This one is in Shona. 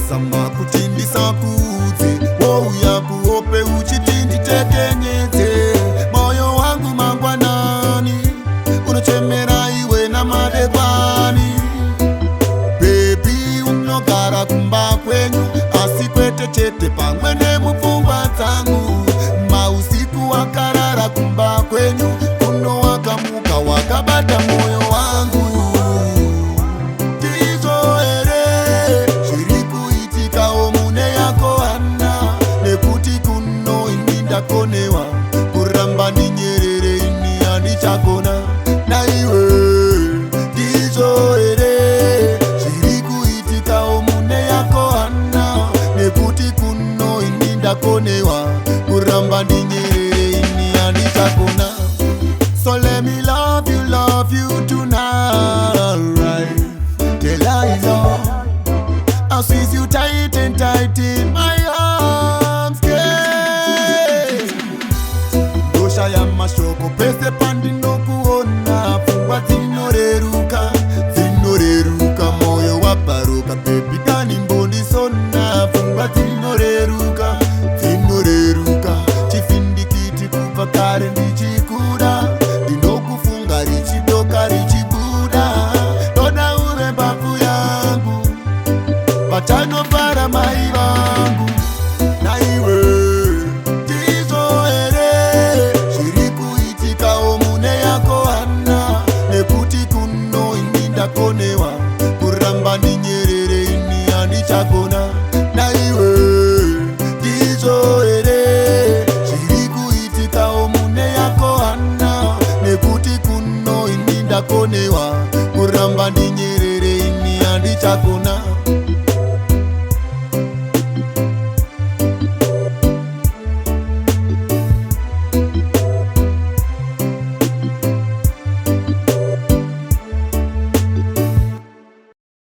ndisama kuti ndisakudze, wouya kuhope uchiti nditekenyedze. Moyo wangu mangwanani unochemera iwe namadekani. Baby unogara kumba kwenyu, asi kwete chete pamwe nemupfungwa dzangu. Mausiku wakarara kumba kwenyu, kuno wakamuka wakabata moyo wangu. Ndizvo here zviri kuitikawo mune yako Hana, nekuti kuno ini ndakonewa kuramba ndinyerere, ini handichagona naiwe. Ndizvo here zviri kuitikawo mune yako Hana, nekuti kuno ini ndakonewa kuramba ndinyerere, ini handichagona. So let me love you tonight. Delilah, I'll squeeze you tight and tight in my arms, yeah. Dosha ya mashoko pese pandi no kuona, pfungwa dzinoreruka, moyo waparuka. Baby kani mbondi sona, pfungwa dzinoreruka, chifindikiti kubva kare ndichikuda, ndinokufunga richidoka richibuda. Toda uve mbavu yangu, vatanofara mai vangu naiwe. Ndizvo here zviri kuitikawo mune yako Hana, nekuti kuno ini ndakonewa kuramba ndinyerere, ini handichagona naiwe. Ndizvo here zviri kuitikawo mune yako Hana, nekuti kuno ini ndakonewa kuramba ndinyerere, ini handichagona.